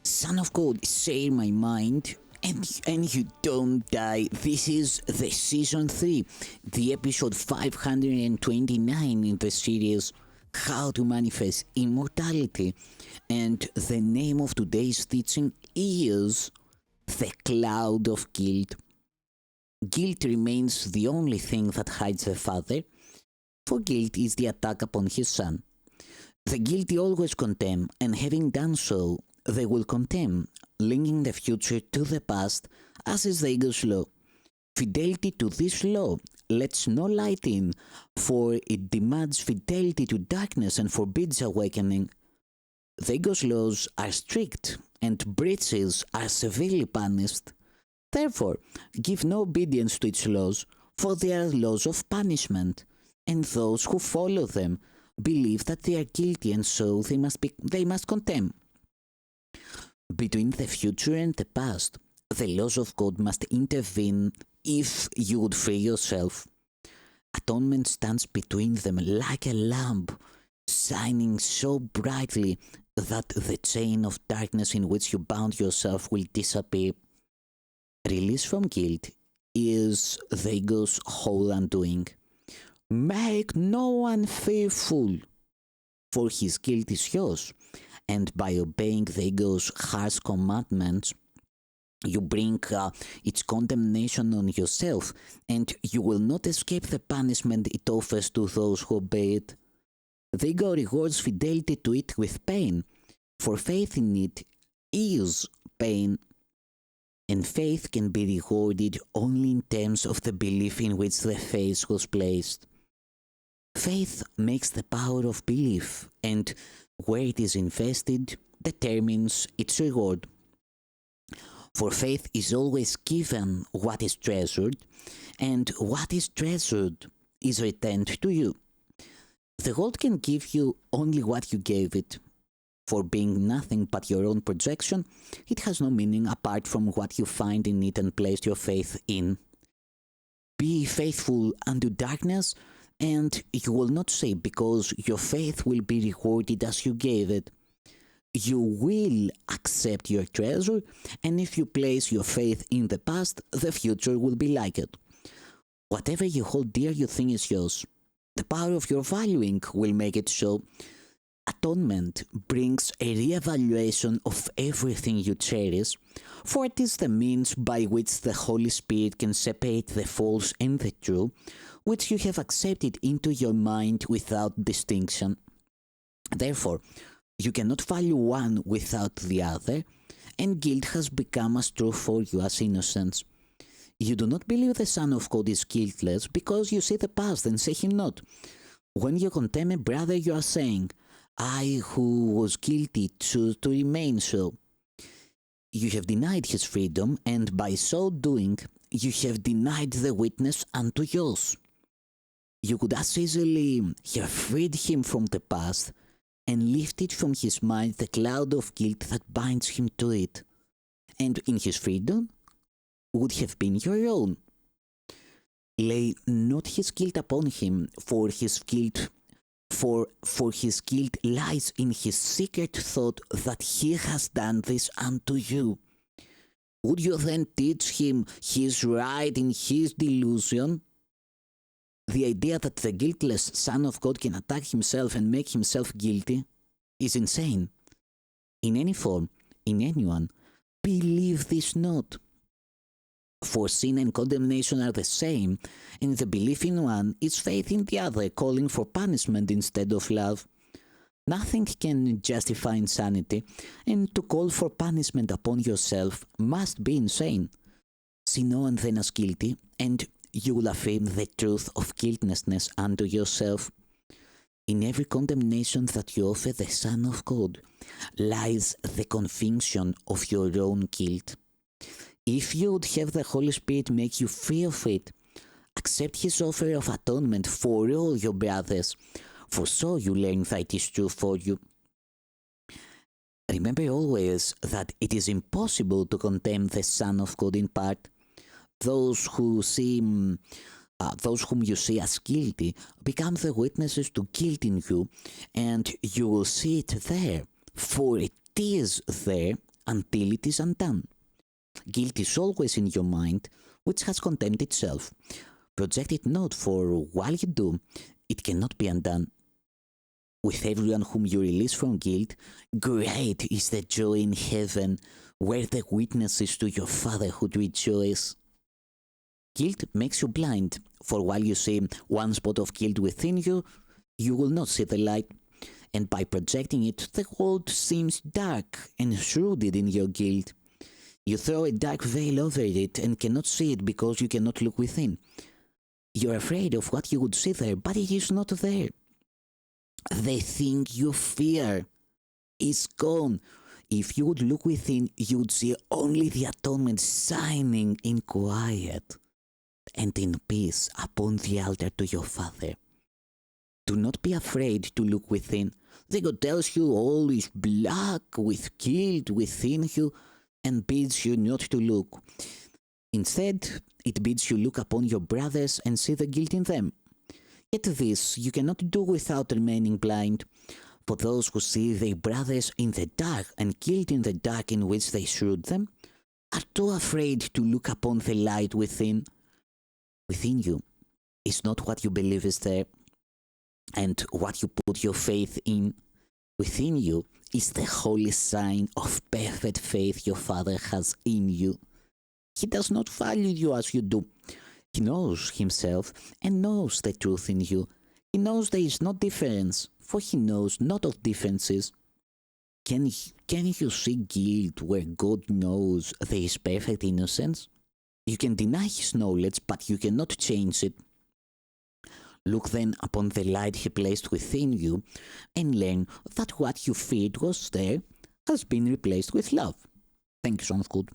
Son of God, share my mind. And you don't die. This is the season 3, the episode 529 in the series How to Manifest Immortality. And the name of today's teaching is The Cloud of Guilt. Guilt remains the only thing that hides the Father, for guilt is the attack upon his Son. The guilty always condemn, and having done so, they will condemn, linking the future to the past, as is the ego's law. Fidelity to this law lets no light in, for it demands fidelity to darkness and forbids awakening. The ego's laws are strict, and breaches are severely punished. Therefore, give no obedience to its laws, for they are laws of punishment, and those who follow them believe that they are guilty, and so they must condemn. Between the future and the past, the laws of God must intervene if you would free yourself. Atonement stands between them like a lamp, shining so brightly that the chain of darkness in which you bound yourself will disappear. Release from guilt is the ego's whole undoing. Make no one fearful, for his guilt is yours, and by obeying the ego's harsh commandments, you bring its condemnation on yourself, and you will not escape the punishment it offers to those who obey it. The ego rewards fidelity to it with pain, for faith in it is pain, and faith can be rewarded only in terms of the belief in which the faith was placed. Faith makes the power of belief, and where it is invested determines its reward. For faith is always given what is treasured, and what is treasured is returned to you. The world can give you only what you gave it. For being nothing but your own projection, it has no meaning apart from what you find in it and place your faith in. Be faithful unto darkness, and you will not say because your faith will be rewarded as you gave it. You will accept your treasure, and if you place your faith in the past, the future will be like it. Whatever you hold dear you think is yours. The power of your valuing will make it so. Atonement brings a re-evaluation of everything you cherish, for it is the means by which the Holy Spirit can separate the false and the true, which you have accepted into your mind without distinction. Therefore, you cannot value one without the other, and guilt has become as true for you as innocence. You do not believe the Son of God is guiltless because you see the past and say him not. When you condemn a brother, you are saying, I who was guilty choose to remain so. You have denied his freedom, and by so doing, you have denied the witness unto yours. You could as easily have freed him from the past and lifted from his mind the cloud of guilt that binds him to it, and in his freedom would have been your own. Lay not his guilt upon him, for his guilt lies in his secret thought that he has done this unto you. Would you then teach him he is right in his delusion? The idea that the guiltless Son of God can attack himself and make himself guilty is insane. In any form, in anyone, believe this not. For sin and condemnation are the same, and the belief in one is faith in the other, calling for punishment instead of love. Nothing can justify insanity, and to call for punishment upon yourself must be insane. See no one then as guilty, and you will affirm the truth of guiltlessness unto yourself. In every condemnation that you offer the Son of God lies the conviction of your own guilt. If you would have the Holy Spirit make you free of it, accept his offer of atonement for all your brothers, for so you learn that it is true for you. Remember always that it is impossible to condemn the Son of God in part. Those who seem those whom you see as guilty become the witnesses to guilt in you, and you will see it there, for it is there until it is undone. Guilt is always in your mind, which has condemned itself. Project it not, for while you do, it cannot be undone. With everyone whom you release from guilt, great is the joy in heaven, where the witnesses to your fatherhood rejoice. Guilt makes you blind, for while you see one spot of guilt within you, you will not see the light. And by projecting it, the world seems dark and shrouded in your guilt. You throw a dark veil over it and cannot see it because you cannot look within. You're afraid of what you would see there, but it is not there. The thing you fear is gone. If you would look within, you would see only the atonement shining in quiet and in peace upon the altar to your Father. Do not be afraid to look within. The God tells you all is black with guilt within you and bids you not to look. Instead, it bids you look upon your brothers and see the guilt in them. Yet this you cannot do without remaining blind. For those who see their brothers in the dark and guilt in the dark in which they shroud them are too afraid to look upon the light within. Within you is not what you believe is there and what you put your faith in. Within you is the holy sign of perfect faith your Father has in you. He does not value you as you do. He knows himself and knows the truth in you. He knows there is no difference, for he knows not of differences. Can you see guilt where God knows there is perfect innocence? You can deny his knowledge, but you cannot change it. Look then upon the light he placed within you, and learn that what you feared was there has been replaced with love. Thank you, Son of God.